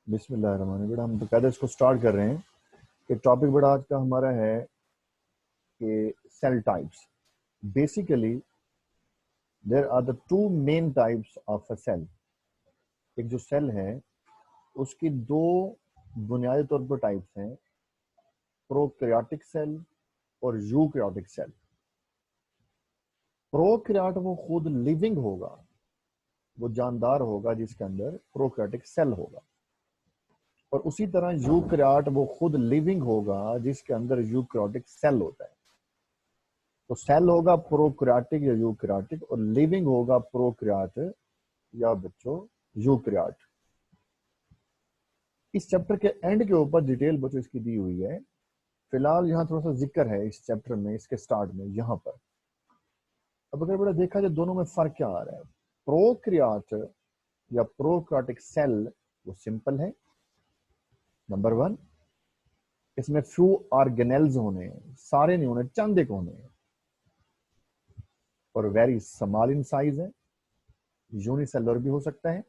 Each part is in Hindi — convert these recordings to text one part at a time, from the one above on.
बिस्मिल्लाहिर्रहमानिर्रहीम। बेटा हम बकायदा इसको स्टार्ट कर रहे हैं कि टॉपिक बड़ा आज का हमारा है कि cell types. Basically there are the two main types of a cell. एक जो सेल है उसकी दो बुनियादी तौर पर टाइप्स हैं, प्रोकैरियोटिक सेल और यूकैरियोटिक सेल। प्रोकैरियोट वो खुद लिविंग होगा, वो जानदार होगा जिसके अंदर प्रोकैरियोटिक सेल होगा, और उसी तरह यूकैरियोट वो खुद लिविंग होगा जिसके अंदर यूकैरियोटिक सेल होता है। तो सेल होगा प्रोकैरियोटिक या यूकैरियोटिक, और लिविंग होगा प्रोकैरियोट या बच्चों यूकैरियोट। इस चैप्टर के एंड के ऊपर डिटेल बच्चों इसकी दी हुई है। फिलहाल यहाँ थोड़ा सा जिक्र है इस चैप्टर में, इसके स्टार्ट में यहाँ पर। अब अगर बड़ा देखा जाए दोनों में फर्क क्या आ रहा है। प्रोकैरियोट या प्रोकैरियोटिक सेल वो सिंपल है, नंबर वन। इसमें फ्यू ऑर्गेनेल्स होने हैं, सारे नहीं होने, चंद एक होने हैं, और वेरी स्मॉल इन साइज है, यूनिसेलुलर भी हो सकता है।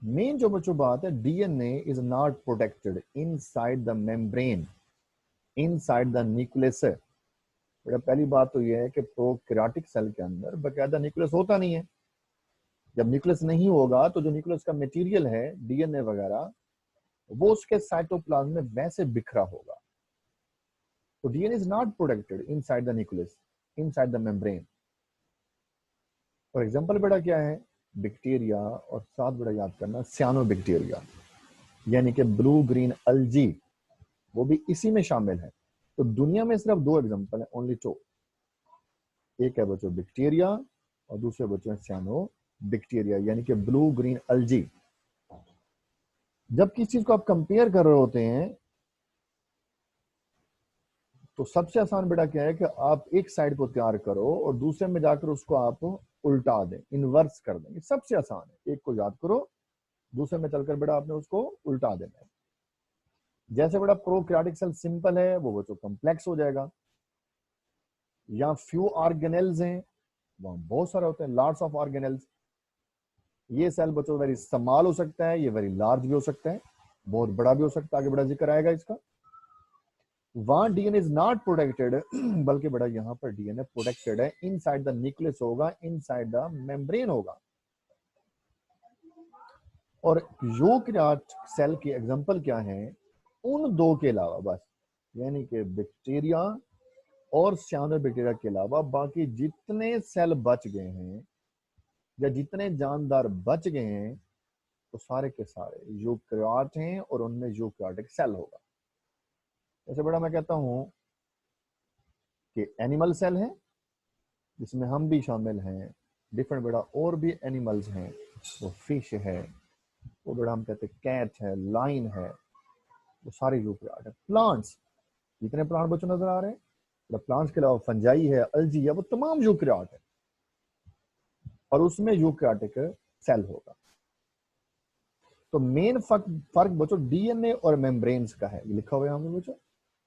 मेन जो बच्चों बात है, DNA is not protected inside the membrane, inside the nucleus. पहली बात तो यह है कि प्रोकैरियोटिक सेल के अंदर बकायदा न्यूक्लियस होता नहीं है। जब न्यूक्लियस नहीं होगा तो जो न्यूक्लियस का मटेरियल है, डीएनए वगैरह, वो उसके साइटोप्लाज्म में वैसे बिखरा होगा। तो DNA is not protected inside the nucleus, inside the membrane. For example बेटा क्या है, बैक्टीरिया, और साथ बेटा याद करना सियानोबैक्टीरिया, यानी कि ब्लू ग्रीन अल्जी, वो भी इसी में शामिल है। तो दुनिया में सिर्फ दो एग्जांपल है, ओनली टू। एक है बच्चों बैक्टीरिया और दूसरे बच्चों है सियानोबैक्टीरिया, यानी कि ब्लू ग्रीन अल्जी। जब किसी चीज को आप कंपेयर कर रहे होते हैं तो सबसे आसान बेटा क्या है कि आप एक साइड को तैयार करो और दूसरे में जाकर उसको आप उल्टा दें, इन्वर्स कर देंगे। सबसे आसान है, एक को याद करो, दूसरे में चलकर बेटा आपने उसको उल्टा देना है। जैसे बेटा प्रोकैरियोटिक सेल सिंपल है, वो बच्चों कॉम्प्लेक्स हो जाएगा। या फ्यू ऑर्गेनेल्स हैं, वहां बहुत सारे होते हैं, लॉट्स ऑफ ऑर्गेनेल्स। ये सेल बच्चों वेरी स्मॉल हो सकता है, ये वेरी लार्ज भी हो सकता है, बहुत बड़ा भी हो सकता है, आगे बड़ा जिक्र आएगा इसका। वहां डीएनए इज नॉट प्रोटेक्टेड, बल्कि बड़ा यहाँ पर डीएनए प्रोटेक्टेड है, इनसाइड द न्यूक्लियस होगा, इनसाइड द मेम्ब्रेन होगा। और यूकैरियोटिक सेल की एग्जांपल क्या है, उन दो के अलावा बस, यानी कि बैक्टीरिया और सियानोबैक्टीरिया के अलावा बाकी जितने सेल बच गए हैं या जितने जानदार बच गए हैं, तो सारे के सारे यूकैरियोट हैं और उनमें यूकैरियोटिक सेल होगा। जैसे बड़ा मैं कहता हूं कि एनिमल सेल है, जिसमें हम भी शामिल हैं, डिफरेंट बड़ा और भी एनिमल्स हैं, वो फिश है, वो बड़ा हम कहते हैं कैट है, लाइन है, वो सारे यूकैरियोट है। प्लांट्स, जितने प्लांट बच्चों नजर आ रहे हैं, प्लांट्स के अलावा फंजाई है, अल्जी है, वो तमाम यूकैरियोट है, और उसमें यूकैरियोटिक सेल होगा। तो मेन फर्क बच्चों डीएनए और मेम्ब्रेन्स का है, लिखा हुआ है हमने बच्चों।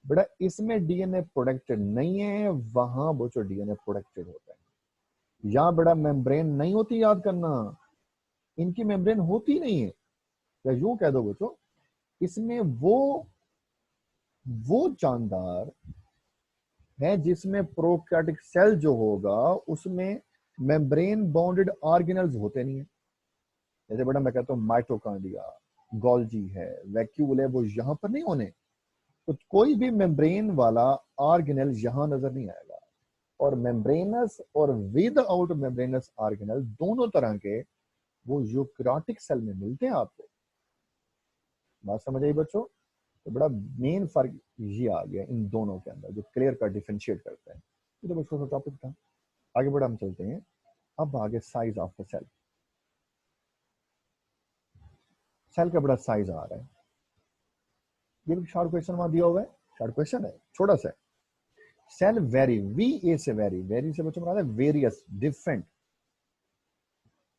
बेटा इसमें डीएनए प्रोटेक्टेड नहीं है, वहां बच्चों डीएनए प्रोटेक्टेड होता है। यहां बड़ा मेम्ब्रेन नहीं होती, याद करना, इनकी मेम्ब्रेन होती नहीं है। या यूं कह दो बच्चों, इसमें वो जानदार है जिसमें प्रोकैरियोटिक सेल जो होगा उसमें मेम्ब्रेन बाउंडेड ऑर्गेनल्स होते नहीं है। जैसे बेटा मैं कहता हूँ माइटोकॉन्ड्रिया, गोल्जी है, वैक्यूल है, वो यहां पर नहीं होने। तो कोई भी मेम्ब्रेन वाला ऑर्गेनल यहां नजर नहीं आएगा। और मेम्ब्रेनस और विद आउट मेम्ब्रेनस ऑर्गेनल दोनों तरह के वो यूकैरियोटिक सेल में मिलते हैं आपको। बात समझ आई बच्चों? तो बड़ा मेन फर्क ये आ गया इन दोनों के अंदर, जो क्लियर का डिफरेंशिएट करता है। ये तो बच्चों का टॉपिक था। आगे बढ़ा हम चलते हैं। अब आगे size of the cell. Cell का बड़ा साइज आ रहा है। ये भी शॉर्ट क्वेश्चन वहां दिया हुआ है, शॉर्ट क्वेश्चन है, छोटा सा। सेल वेरी, वी ए से वेरी, वेरी से बच्चों बनाते हैं various, different,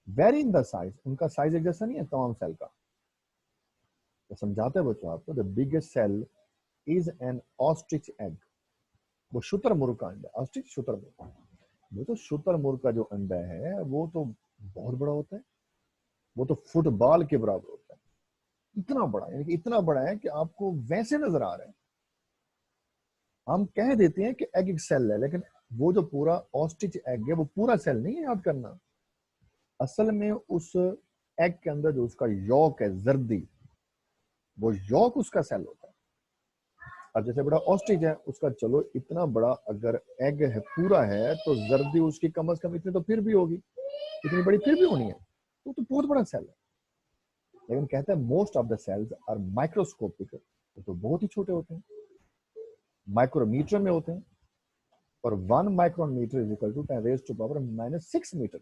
very in the size. उनका साइज एक जैसा नहीं है तमाम सेल का। तो समझाते हैं बच्चों आपको, the biggest cell is an ostrich egg. वो शुतुरमुर्ग का अंडा, ऑस्ट्रिच शुतुरमुर्ग। वो तो शुतुरमुर्ग का जो अंडा है वो तो बहुत बड़ा होता है, वो तो फुटबॉल के बराबर होता है, इतना बड़ा, यानी कि इतना बड़ा है कि आपको वैसे नजर आ रहा है। हम कह देते हैं कि एग एक सेल है, लेकिन वो जो पूरा ऑस्ट्रिच एग है वो पूरा सेल नहीं है, याद करना। असल में उस एग के अंदर जो उसका यॉक है, जर्दी, वो यॉक उसका सेल होता है। अब जैसे बड़ा ऑस्ट्रिच है उसका, चलो इतना बड़ा अगर एग है पूरा है तो जर्दी उसकी कम से कम इतनी तो फिर भी होगी, इतनी बड़ी फिर भी होनी है, तो बहुत बड़ा सेल है। लेकिन कहते हैं most of the cells are microscopic, तो बहुत ही छोटे होते हैं, माइक्रोमीटर में होते हैं। और 1 micron meter is equal to 10⁻⁻⁻⁶ meter,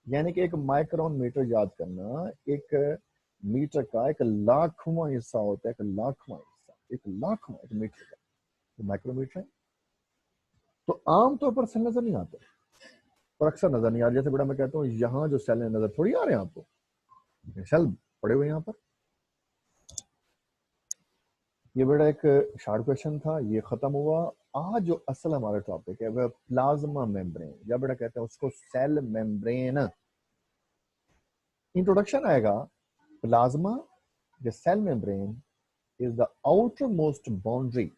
यानी कि एक माइक्रोन मीटर याद करना, एक मीटर का एक लाखवां हिस्सा होता है, एक लाखवां हिस्सा, एक लाखवां एक मीटर का, तो माइक्रोमीटर है। तो आमतौर पर सेल नजर नहीं आते, और अक्सर नजर नहीं आ रहे। जैसे बेटा मैं कहता हूँ यहाँ जो सेल है नजर थोड़ी आ रहे हैं आपको, सेल पड़े हुए यहाँ पर। ये बेटा एक शॉर्ट क्वेश्चन था, ये खत्म हुआ। आज जो असल हमारा टॉपिक है वह प्लाज्मा मेम्ब्रेन, या बेटा कहते हैं उसको सेल मेम्ब्रेन। इंट्रोडक्शन आएगा, plasma the cell membrane is the outer most boundary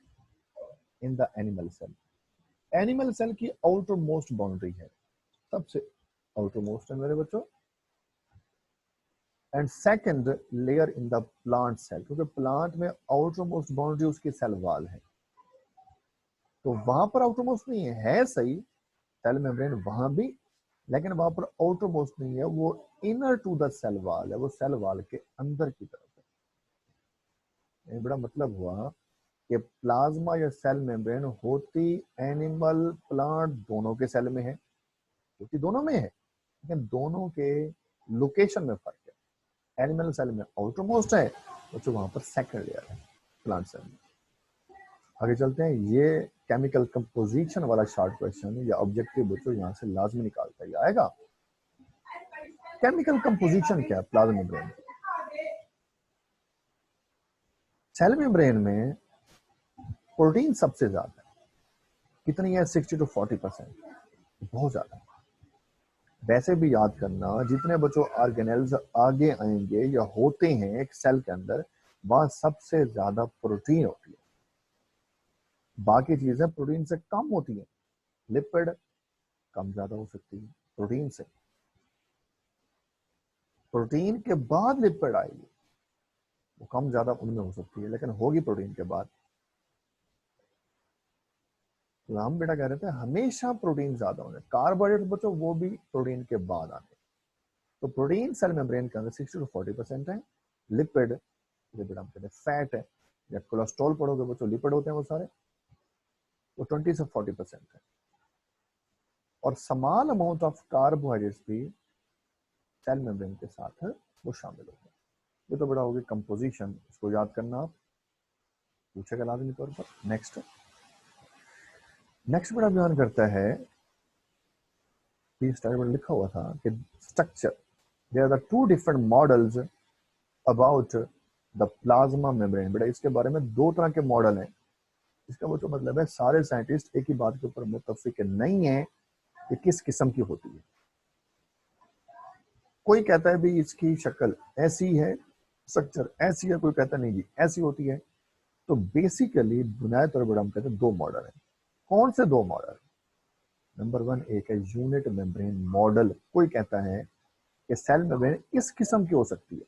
in the animal cell. Animal cell की आउटर मोस्ट बाउंड्री है, सबसे आउटर मोस्ट है मेरे बच्चों। And second layer in the plant cell, क्योंकि प्लांट में आउटर मोस्ट बाउंड्री उसकी सेल वॉल है, तो वहां पर आउटर मोस्ट नहीं है, है सही सेल मेम्ब्रेन वहां भी, लेकिन वहां पर आउटर मोस्ट नहीं है, वो inner to the cell wall है, वो सेल वॉल के अंदर की तरफ है। ये बड़ा मतलब हुआ कि प्लाज्मा या सेल मेम्ब्रेन होती एनिमल प्लांट दोनों के सेल में है, होती दोनों में है, लेकिन दोनों के लोकेशन में फर्क है। एनिमल सेल में आउटर मोस्ट है, तो वहां पर सेकंड लेयर है प्लांट सेल में। आगे चलते हैं, ये केमिकल कंपोजिशन वाला शॉर्ट क्वेश्चन या ऑब्जेक्टिव बच्चों यहाँ से लाजमी निकालता ही आएगा। केमिकल कंपोजिशन क्या है प्लाज्मा मेम्ब्रेन? सेल मेम्ब्रेन में प्रोटीन सबसे ज्यादा है, कितनी है? 60 to 40%, बहुत ज्यादा। वैसे भी याद करना, जितने बच्चों ऑर्गेनेल्स आगे आएंगे या होते हैं एक सेल के अंदर, वहां सबसे ज्यादा प्रोटीन होती है, बाकी चीजें प्रोटीन से कम होती है। लिपिड कम ज्यादा हो सकती है प्रोटीन से, प्रोटीन के बाद लिपिड आएगी, वो कम ज्यादा उनमें हो सकती है, लेकिन होगी प्रोटीन के बाद। तो हम बेटा कह रहे थे हमेशा प्रोटीन ज्यादा होने, कार्बोहाइड्रेट बच्चों वो भी प्रोटीन के बाद आते। तो प्रोटीन सेल मेम्ब्रेन के अंदर 60 to 40% है। लिपिड, लिपिड हम कहते हैं फैट है, या कोलेस्ट्रॉल पढ़ोगे बच्चों लिपिड होते हैं वो सारे, वो 20 से 40% है। और समान अमाउंट ऑफ कार्बोहाइड्रेट्स भी सेल मेम्ब्रेन के साथ वो शामिल होते हैं। ये तो बड़ा होगी कंपोजिशन, इसको याद करना आप, पूछेगा लाजमी तौर पर। नेक्स्ट बड़ा बयान करता है, लिखा हुआ था कि structure, there are the two different models about the plasma membrane. बेटा इसके बारे में दो तरह के मॉडल हैं। इसका वो तो मतलब है सारे साइंटिस्ट एक ही बात के ऊपर मुत्तफिक नहीं है कि किस किस्म की होती है। कोई कहता है भी इसकी शक्ल ऐसी है, स्ट्रक्चर ऐसी है, कोई कहता नहीं जी ऐसी होती है। तो बेसिकली बुनियादी तौर पर हम कहते हैं दो मॉडल है। कौन से दो मॉडल? नंबर 1 एक है यूनिट मेम्ब्रेन मॉडल। कोई कहता है कि सेल मेम्ब्रेन इस किस्म की हो सकती है,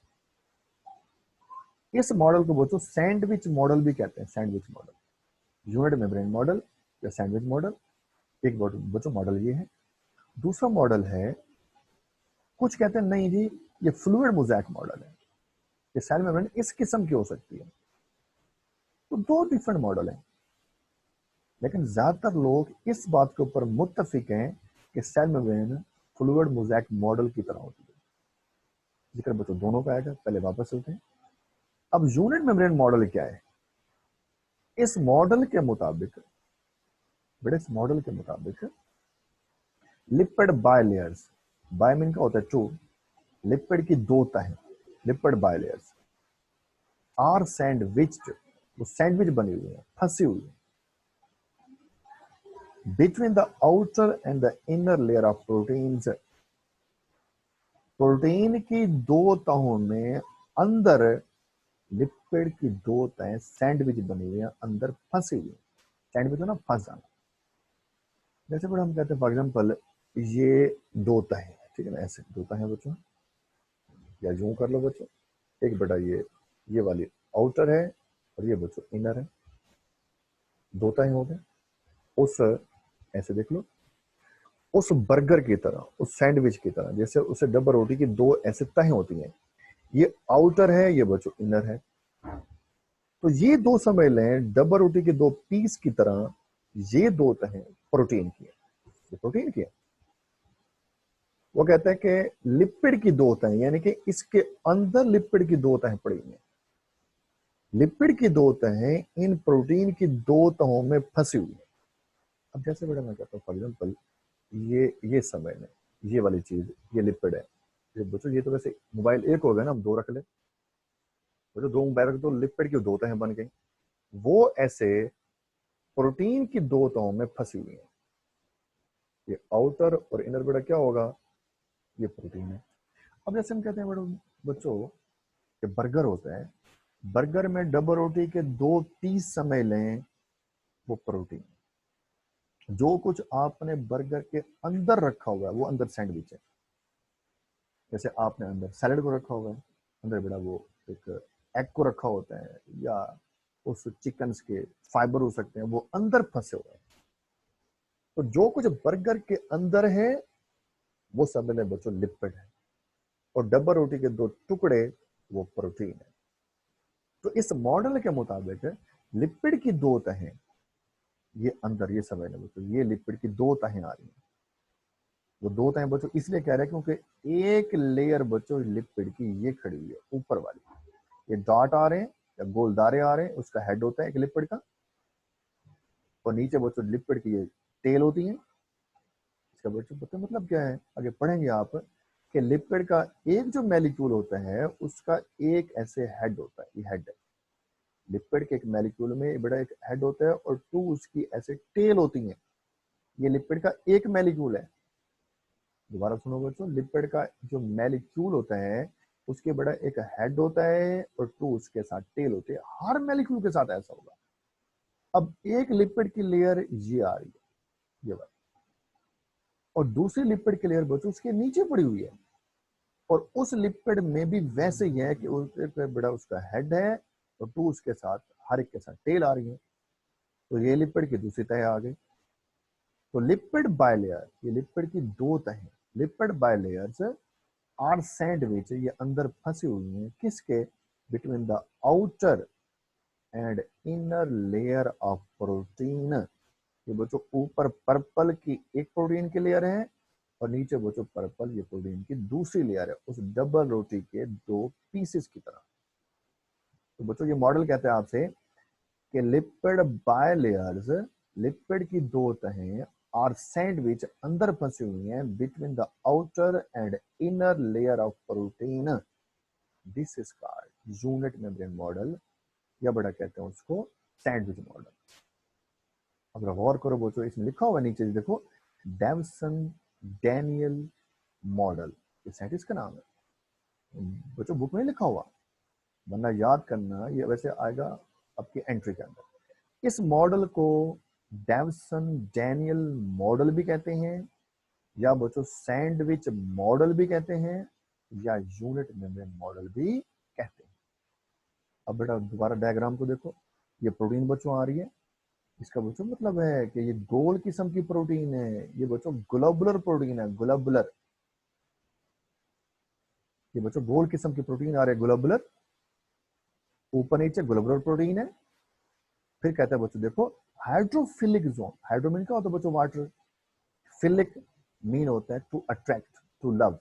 इस मॉडल को बच्चों सैंडविच मॉडल भी कहते हैं। Sandwich model, unit membrane model या सैंडविच मॉडल, एक बच्चों मॉडल ये है। दूसरा मॉडल है, कुछ कहते हैं नहीं जी ये फ्लूइड मोज़ेक मॉडल है, ये सेल मेम्ब्रेन इस किस्म की हो सकती है। तो दो डिफरेंट मॉडल हैं, लेकिन ज्यादातर लोग इस बात के ऊपर मुत्तफिक हैं कि cell membrane fluid mosaic model की तरह होती है। जिक्र बच्चों दोनों का आएगा, पहले वापस चलते हैं। अब यूनिट मेम्ब्रेन मॉडल क्या है? इस मॉडल के मुताबिक, बेटा इस मॉडल के मुताबिक लिपिड बायलेयर्स, बाय मीन का होता है टू, लिपिड की दो तहें, लिपिड बायलेयर्स आर सैंडविच्ड, वो सैंडविच बनी हुई है, फंसी हुई है between the outer and the inner layer of proteins protein की दो तहों में अंदर लिपिड की दो तहें सैंडविच बनी हुई है, अंदर फंसी हुई। सैंडविच हो ना, फंस जाना। जैसे बड़ा हम कहते हैं फॉर एग्जाम्पल ये दो तहें हैं, ठीक है ना, ऐसे दो तहें बच्चों, या यूं कर लो बच्चों, एक बेटा ये वाली आउटर है और ये बच्चों इनर है, दो तहें हो गए। उस ऐसे देख लो, उस बर्गर की तरह, उस सैंडविच की तरह, जैसे उसे डबल रोटी की दो ऐसे तहें होती हैं, ये आउटर है, ये बच्चों इनर है। तो ये दो समझ लें डबल रोटी के दो पीस की तरह, ये दो तहें प्रोटीन की है, ये प्रोटीन की है। वो कहते हैं कि लिपिड की दो तहें, यानी कि इसके अंदर लिपिड की दो तहें पड़ी हुई हैं। लिपिड की दो तहें इन प्रोटीन की दो तहों में फंसी हुई है। अब जैसे बेटा मैं कहता हूँ फॉर एग्जाम्पल ये समय में ये वाली चीज, ये लिपिड है। ये बच्चों ये तो वैसे मोबाइल एक हो गया ना, हम दो रख ले, बच्चों दो मोबाइल रख दो, लिपिड की दो तहें बन गई। वो ऐसे प्रोटीन की दो तहों में फंसी हुई है। ये आउटर और इनर बेटा क्या होगा, ये प्रोटीन है। अब जैसे हम कहते हैं बेटा बच्चों कि बर्गर होता है, बर्गर में डबल रोटी के दो पीस समझ लें, वो प्रोटीन। जो कुछ आपने बर्गर के अंदर रखा हुआ है वो अंदर सैंडविच है। जैसे आपने अंदर सैलड को रखा हुआ है, अंदर बेटा वो एक एग को रखा होता है, या उस चिकन के फाइबर हो सकते हैं, वो अंदर फंसे हुए हैं। तो जो कुछ बर्गर के अंदर है वो सब में बच्चों लिपिड है, और डबल रोटी के दो टुकड़े वो प्रोटीन है। तो इस मॉडल के मुताबिक लिपिड की दो तहें, ये अंदर ये समझ लें बच्चों, ये लिपिड की दो तहें आ रही हैं। वो दो तहें बच्चों इसलिए कह रहे हैं क्योंकि एक लेयर बच्चों लिपिड की ये खड़ी हुई है ऊपर वाली, ये डॉट आ रहे हैं या गोल दारे आ रहे हैं, उसका हेड होता है एक लिपिड का, और नीचे बच्चों लिपिड की ये टेल होती है। इसका बच्चों पता मतलब क्या है, आगे पढ़ेंगे आप कि लिपिड का एक जो मैलिक्यूल होता है उसका एक ऐसे हेड होता है, ये हेड है। लिपिड के एक मैलिक्यूल में बड़ा एक हेड होता है और टू उसकी ऐसे टेल होती है। ये लिपिड का एक मैलिक्यूल है। दोबारा सुनो बच्चों, लिपिड का जो मैलिक्यूल होता है उसके बड़ा एक हेड होता है और टू उसके साथ टेल होते हैं। हर मैलिक्यूल के साथ ऐसा होगा। अब एक लिपिड की लेयर ये आ रही है, ये वाली, और दूसरी लिपिड की लेयर बच्चों उसके नीचे पड़ी हुई है, और उस लिपिड में भी वैसे ही है कि उसके बड़ा उसका हेड है और टू उसके साथ हर एक के साथ टेल आ रही है। तो ये लिपिड की दूसरी तह आ गई। तो लिपिड बायलेयर, ये लिपिड की दो तहें, लिपिड बायलेयर्स आर सैंडविच, ये अंदर फंसी हुई हैं किसके, between the outer and inner layer of protein. ये बच्चों ऊपर पर्पल की एक प्रोटीन की लेयर है और नीचे बच्चों पर्पल ये प्रोटीन की दूसरी लेयर है, उस डबल रोटी के दो पीसेस की तरह। तो बच्चों ये मॉडल कहते हैं आपसे कि लिपिड बायलेयर्स, लिपिड की दो तहें आर सैंडविच अंदर फंसी हुई हैं between the outer and inner layer of protein. This is called unit membrane model, या बड़ा कहते हैं उसको सैंडविच मॉडल। अब गौर करो बच्चों, इसमें लिखा हुआ नीचे देखो, डेवसन डैनियल मॉडल, ये साइंटिस्ट का नाम है बच्चों, बुक में लिखा हुआ, वरना याद करना ये वैसे आएगा आपकी एंट्री के अंदर। इस मॉडल को डेवसन डैनियल मॉडल भी कहते हैं, या बच्चों सैंडविच मॉडल भी कहते हैं, या यूनिट मेम्ब्रेन मॉडल भी कहते हैं। अब बेटा दोबारा डायग्राम को देखो, ये प्रोटीन बच्चों आ रही है, इसका बच्चों मतलब है कि ये गोल किस्म की प्रोटीन है, ये बच्चों ग्लोबुलर प्रोटीन है, ग्लोबुलर। ये बच्चों गोल किस्म की प्रोटीन आ रही है, ग्लोबुलर, ऊपर नीचे ग्लोबुलर प्रोटीन है। फिर कहता है बच्चों देखो हाइड्रोफिलिक जोन, हाइड्रो मीन क्या होता है बच्चों, वाटर, फिलिक मीन होता है टू अट्रैक्ट, टू लव,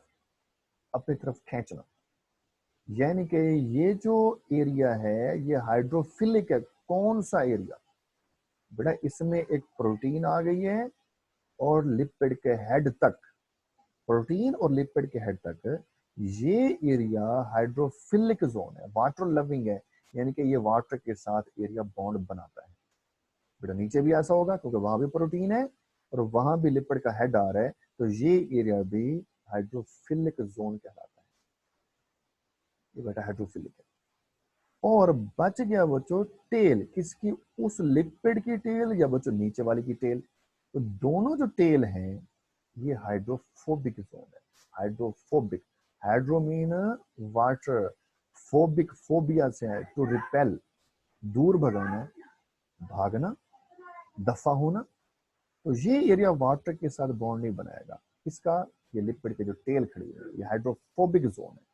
अपनी तरफ खींचना। यानी कि ये जो एरिया है ये हाइड्रोफिलिक है। कौन सा एरिया बेटा, इसमें एक प्रोटीन आ गई है और लिपिड के हेड तक, प्रोटीन और लिपिड के हेड तक ये एरिया हाइड्रोफिलिक जोन है, वाटर लविंग है, यानी कि ये वाटर के साथ एरिया बॉन्ड बनाता है। बेटा नीचे भी ऐसा होगा क्योंकि वहां भी प्रोटीन है और वहां भी लिपिड का हेड आ रहा है, तो ये एरिया भी हाइड्रोफिलिक जोन कहलाता है। ये बेटा हाइड्रोफिलिक है। और बच गया बच्चों टेल, किसकी? उस लिपिड की टेल या बच्चों नीचे वाली की टेल। तो दोनों जो टेल हैं ये हाइड्रोफोबिक जोन है। Hydrophobic, hydro mean water, phobic phobia से है टू रिपेल, दूर भगाना, भागना, दफा होना। तो ये एरिया वाटर के साथ बॉन्ड नहीं बनाएगा। इसका, ये लिपिड के जो टेल खड़ी है ये हाइड्रोफोबिक जोन है।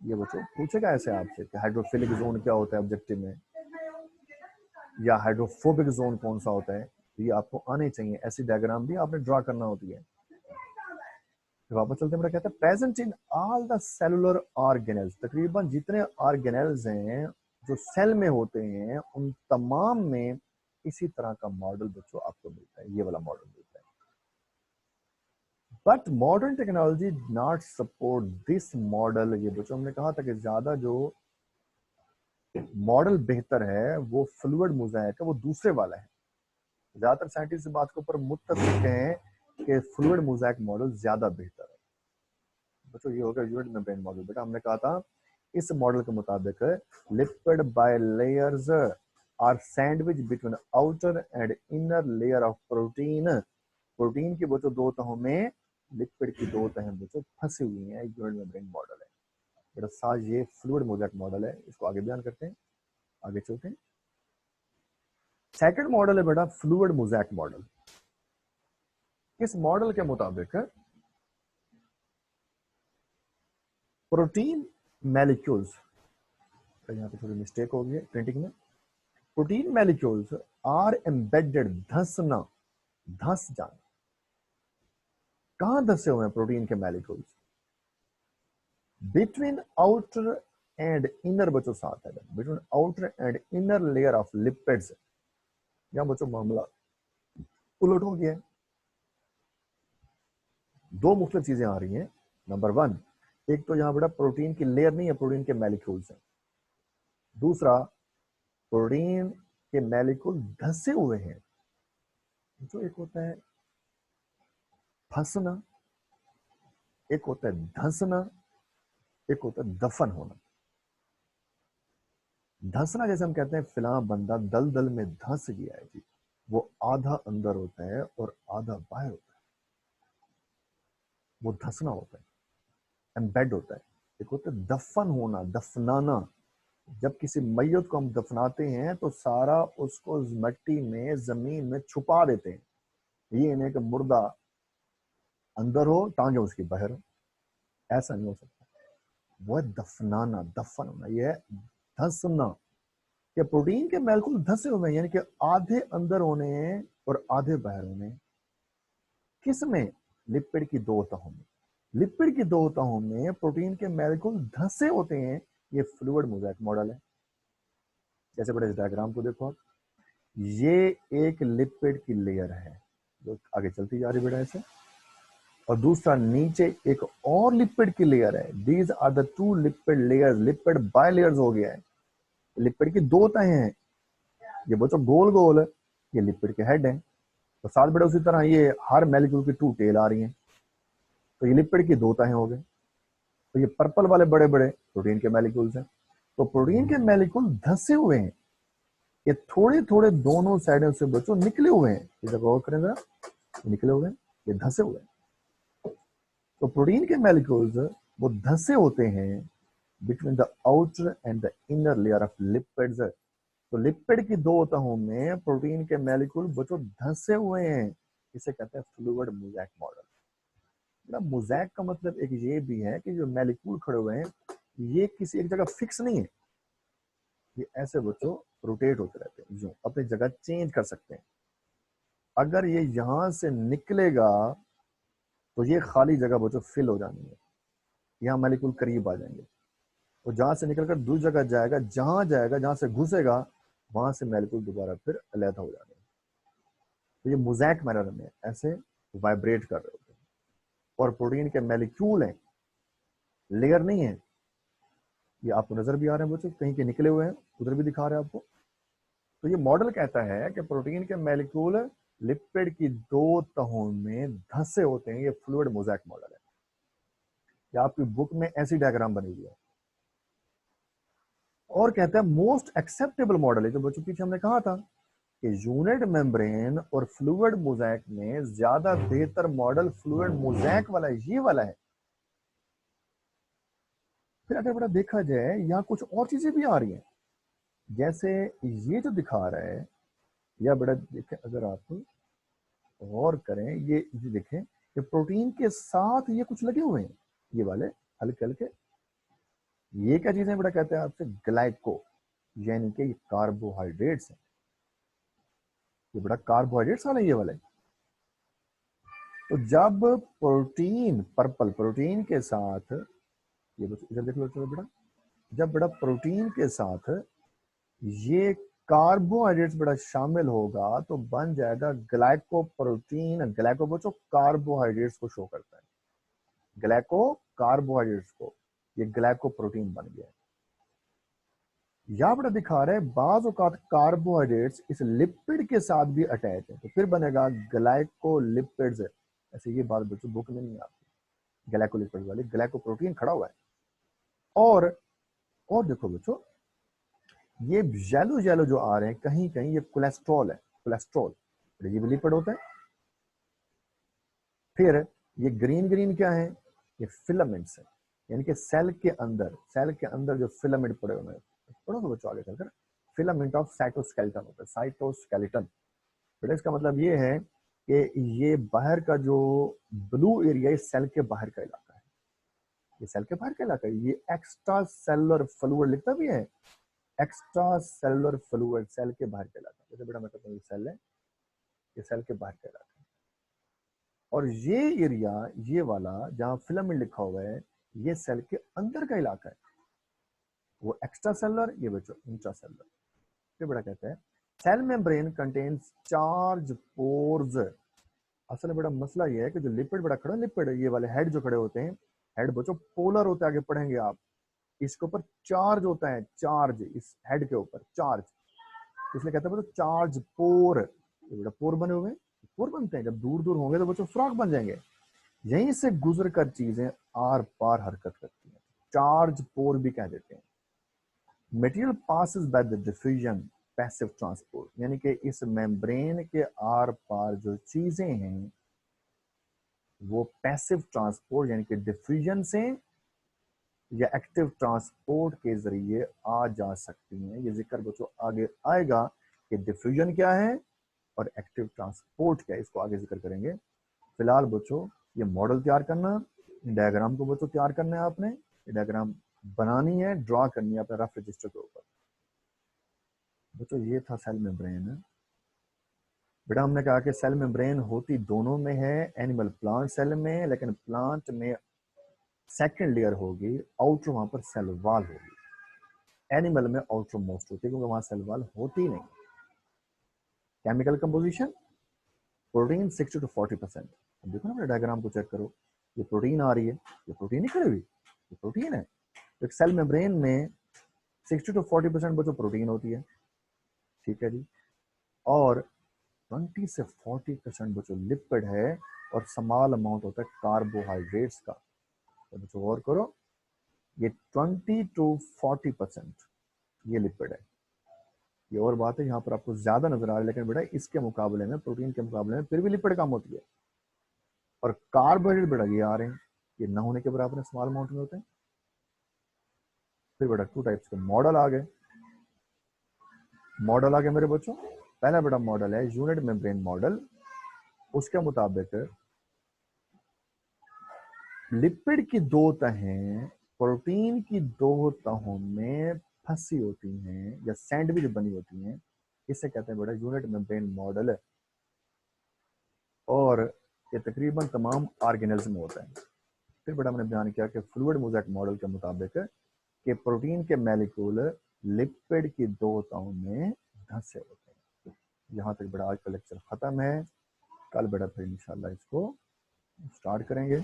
ये बच्चों पूछेगा ऐसे आपसे कि हाइड्रोफिलिक जोन क्या होता है ऑब्जेक्टिव में, या हाइड्रोफोबिक जोन कौन सा होता है। ये आपको आने चाहिए, ऐसी डायग्राम भी आपने ड्रा करना होती है। वापस चलते हैं, कहता है present in all the cellular organelles, तकरीबन जितने ऑर्गेनेल्स हैं जो सेल में होते हैं उन तमाम में इसी तरह का मॉडल बच्चों आपको मिलता है, ये वाला मॉडल मिलता है। But modern technology not support this model. ये बच्चों हमने कहा था कि ज्यादा जो मॉडल बेहतर है वो फ्लूइड मोज़ेक है, वो दूसरे वाला है। ज्यादातर साइंटिस्ट इस बात के ऊपर मुत्तफिक हैं कि फ्लूइड मोज़ेक मॉडल ज्यादा बेहतर है। बच्चों ये होगा यूनिट मेम्ब्रेन मॉडल। बेटा हमने कहा था इस मॉडल के मुताबिक lipid bilayers are sandwich between outer and inner layer of protein. Protein की बच्चों दो तहों में लिपिड की दो तहें बच्चों फंसी हुई हैं। यूनिट मेम्ब्रेन मॉडल है बेटा। साथ ये फ्लूइड मोज़ेक मॉडल है, इसको आगे बयान करते हैं, आगे चलते हैं। सेकंड मॉडल है बेटा फ्लूइड मोज़ेक मॉडल। इस मॉडल के मुताबिक प्रोटीन मॉलिक्यूल्स, यहाँ पे थोड़ी मिस्टेक हो गई है प्रिंटिंग में। प्रोटीन मॉलिक्यूल्स आर एम्बेडेड, धंसना, धंस जाना। कहां धंसे हुए हैं प्रोटीन के molecules? Between outer and inner, बच्चों साथ है, between outer and inner layer of lipids. यहां बच्चों मामला उलट हो गया है। दो मुख्तलिफ चीजें आ रही हैं। नंबर वन, एक तो यहां बेटा प्रोटीन की लेयर नहीं है, प्रोटीन के मॉलिक्यूल्स हैं। दूसरा, प्रोटीन के मॉलिक्यूल धंसे हुए हैं। जो एक होता है फंसना, एक होता है धंसना, एक होता है दफन होना। धंसना जैसे हम कहते हैं फिला बंदा दलदल में धंस गया है जी, वो आधा अंदर होता है और आधा बाहर होता है, वो धंसना होता है, एम्बेड होता है। एक होता है दफन होना, दफनाना। जब किसी मैयत को हम दफनाते हैं तो सारा उसको मिट्टी में, जमीन में छुपा देते हैं। ये नहीं कि मुर्दा अंदर हो टांगे उसकी बाहर हो, ऐसा नहीं हो सकता। वो है दफनाना, दफन होना, ये है धंसना। कि प्रोटीन के मॉलिक्यूल धंसे हुए हैं, यानी कि आधे अंदर होने हैं और आधे बाहर होने हैं। किसमें? लिपिड की दो तहों में। लिपिड की दो तहों में प्रोटीन के मॉलिक्यूल धंसे होते हैं। ये फ्लूइड मोज़ेक मॉडल है। जैसे बड़े इस डायग्राम को देखो आप, ये एक लिपिड की लेयर है जो आगे चलती जा रही बेटा ऐसे, और दूसरा नीचे एक और लिपिड की लेयर है। These are the two lipid layers, lipid bilayers हो गया है। लिपिड की दो तहें हैं, ये बच्चों गोल गोल है, ये लिपिड के हेड है। तो साथ बेटा उसी तरह ये हर मॉलिक्यूल की टू टेल आ रही हैं, तो ये लिपिड की दो तहें हो गए। तो ये पर्पल वाले बड़े बड़े प्रोटीन के मॉलिक्यूल्स हैं। तो प्रोटीन के मॉलिक्यूल धंसे हुए हैं, ये थोड़े थोड़े दोनों साइडों से बच्चों निकले हुए हैं। इधर गौर करें जरा, निकले हुए हैं, ये धंसे हुए हैं। तो प्रोटीन के मॉलिक्यूल्स वो धंसे होते हैं between the outer and the inner layer of lipids. तो लिपिड की दो तहों में प्रोटीन के मॉलिक्यूल बच्चों धंसे हुए हैं। इसे कहते हैं फ्लूइड मोज़ेक मॉडल। मोज़ेक का मतलब एक ये भी है कि जो मॉलिक्यूल खड़े हुए हैं ये किसी एक जगह फिक्स नहीं है, ये ऐसे बच्चों रोटेट होते रहते हैं, जो अपनी जगह चेंज कर सकते हैं। अगर ये यहां से निकलेगा तो ये खाली जगह बच्चों फिल हो जानी है, यहाँ मॉलिक्यूल करीब आ जाएंगे। और जहां से निकलकर दूसरी जगह जाएगा, जहां से घुसेगा वहां से मॉलिक्यूल दोबारा फिर अलग हो जाएंगे। तो ये मोज़ेक मैनर में ऐसे वाइब्रेट कर रहे होते हैं। और प्रोटीन के मॉलिक्यूल हैं, लेयर नहीं है। ये आपको नजर भी आ रहे हैं बच्चों, कहीं के निकले हुए हैं, उधर भी दिखा रहे हैं आपको। तो ये मॉडल कहता है कि प्रोटीन के मॉलिक्यूल लिपिड की दो तहों में धंसे होते हैं। ये फ्लूइड मोज़ेक मॉडल है। या आपकी बुक में ऐसी डायग्राम बनी हुई है। और कहता है मोस्ट एक्सेप्टेबल मॉडल है, जो बच्चों पीछे हमने कहा था कि यूनिट मेम्ब्रेन और फ्लूइड मोज़ेक में ज्यादा बेहतर मॉडल फ्लूइड मोज़ेक वाला ये वाला है। फिर अगर बड़ा देखा जाए यहाँ कुछ और चीजें भी आ रही हैं, जैसे ये जो दिखा रहा है, या बड़ा देखें अगर आप गौर करें, ये देखें कि प्रोटीन के साथ ये कुछ लगे हुए हैं, ये वाले हल्के हल्के, ये क्या चीजें बड़ा कहते हैं आपसे, ग्लाइको, यानी कि ये कार्बोहाइड्रेट्स हैं। ये बड़ा कार्बोहाइड्रेट्स वाले ये वाले। तो जब प्रोटीन, पर्पल प्रोटीन के साथ, ये इधर देख लो चलो बेटा, जब बड़ा प्रोटीन के साथ ये कार्बोहाइड्रेट्स बड़ा शामिल होगा तो बन जाएगा ग्लाइकोप्रोटीन। ग्लाइको बच्चों कार्बोहाइड्रेट्स को शो करता है, ग्लाइको कार्बोहाइड्रेट्स को, ये ग्लाइकोप्रोटीन बन गया। यहां बड़ा दिखा रहा है बाज औकात कार्बोहाइड्रेट्स इस लिपिड के साथ भी अटैच है, तो फिर बनेगा ग्लाइकोलिपिड्स। ऐसे ये बात बच्चों बुक में नहीं आती, ग्लाइकोलिपिड्स वाले, ग्लाइकोप्रोटीन खड़ा हुआ है। और देखो बच्चों, ये येलो येलो जो आ रहे हैं कहीं कहीं, ये कोलेस्ट्रॉल है, कोलेस्ट्रॉल, ये भी लिपिड होता है। फिर ये ग्रीन ग्रीन क्या है, ये फिलामेंट्स है, यानी कि सेल के अंदर जो फिलामेंट पड़े हुए हैं, पढ़ो तो बच्चों आगे चलकर, फिलामेंट ऑफ साइटोस्केलेटन होता है, साइटोस्केलेटन। बेटा इसका मतलब ये है कि ये बाहर का जो ब्लू एरिया, इस सेल के बाहर का इलाका है, ये सेल के बाहर का इलाका है। ये एक्स्ट्रा सेलुलर फ्लूइड लिखता भी है, एक्स्ट्रा सेलुलर फ्लूइड, सेल के बाहर का इलाका। जैसे बेटा मैं कहता हूँ ये सेल है, ये सेल के बाहर का इलाका है। और ये एरिया, ये वाला जहां फिलामेंट लिखा हुआ है, ये सेल के अंदर का इलाका है, वो एक्स्ट्रा सेलुलर, ये बच्चों इंट्रा सेलुलर। फिर बड़ा कहता है cell membrane contains charge pores. असल में बड़ा मसला ये है कि जो लिपिड बड़ा खड़ा, लिपिड ये वाले हेड जो खड़े होते हैं, हेड बच्चों पोलर होता है, आगे पढ़ेंगे आप, इसके ऊपर चार्ज होता है, चार्ज इस हेड के ऊपर चार्ज, इसलिए कहते हैं बच्चों चार्ज पोर। ये बड़ा पोर बने हुए हैं, पोर बनते हैं, जब दूर दूर होंगे तो बच्चों फ्रॉक बन जाएंगे, यहीं से गुजर कर चीजें आर पार हरकत करती हैं, चार्ज पोर भी कह देते हैं। Material passes by the diffusion, passive transport, यानी कि इस मेम्ब्रेन के आर पार जो चीजें हैं वो पैसिव ट्रांसपोर्ट यानी कि डिफ्यूजन से या एक्टिव ट्रांसपोर्ट के जरिए आ जा सकती हैं। ये जिक्र बच्चों आगे आएगा कि डिफ्यूजन क्या है और एक्टिव ट्रांसपोर्ट क्या है, इसको आगे जिक्र करेंगे। फिलहाल बच्चों ये मॉडल तैयार करना, डायग्राम को बच्चों तैयार करना है आपने, ये डायग्राम बनानी है, ड्रॉ करनी है अपने रफ रजिस्टर के ऊपर। बच्चों ये था सेल मेम्ब्रेन। बेटा हमने कहा कि सेल मेम्ब्रेन होती दोनों में है, एनिमल प्लांट सेल में, लेकिन प्लांट में सेकेंड लेयर होगी, आउटर वहां पर सेल वॉल होगी, एनिमल में आउटर मोस्ट होती है क्योंकि वहां सेल वॉल होती नहीं। Chemical composition, protein 60 to 40%। अब देखो ना मेरे डायग्राम को चेक करो, ये प्रोटीन आ रही है, ये प्रोटीन नहीं खड़ी हुई, ये प्रोटीन है। तो एक सेल मेम्ब्रेन में 60 to 40% बच्चों प्रोटीन होती है, ठीक है जी, और 20 से 40% बच्चों लिपिड है, और स्मॉल अमाउंट होता है कार्बोहाइड्रेट्स का। तो बच्चों गौर करो, ये 20 to 40% ये लिपिड है। ये और बात है यहाँ पर आपको ज्यादा नजर आ रहा है, लेकिन बेटा इसके मुकाबले में, प्रोटीन के मुकाबले में फिर भी लिपिड कम होती है। और कार्बोहाइड्रेट बेटा ये आ रहे हैं, ये ना होने के बराबर स्मॉल अमाउंट में होते हैं। फिर बेटा टू टाइप्स के मॉडल आ गए, मॉडल आ गए मेरे बच्चों। पहला बेटा मॉडल है यूनिट मेम्ब्रेन मॉडल, उसके मुताबिक लिपिड की दो तहें प्रोटीन की दो तहों में फंसी होती हैं या सैंडविच बनी होती हैं, इसे कहते हैं बेटा यूनिट मेम्ब्रेन मॉडल। और ये तकरीबन तमाम ऑर्गेनिज्म में होता है। फिर बेटा हमने बयान किया कि फ्लूइड मोज़ेक मॉडल के मुताबिक कि प्रोटीन के मॉलिक्यूल लिपिड की दो तहों में धंसे होते हैं। यहाँ तक बेटा आज का लेक्चर खत्म है, कल बेटा फिर इंशाल्लाह इसको स्टार्ट करेंगे।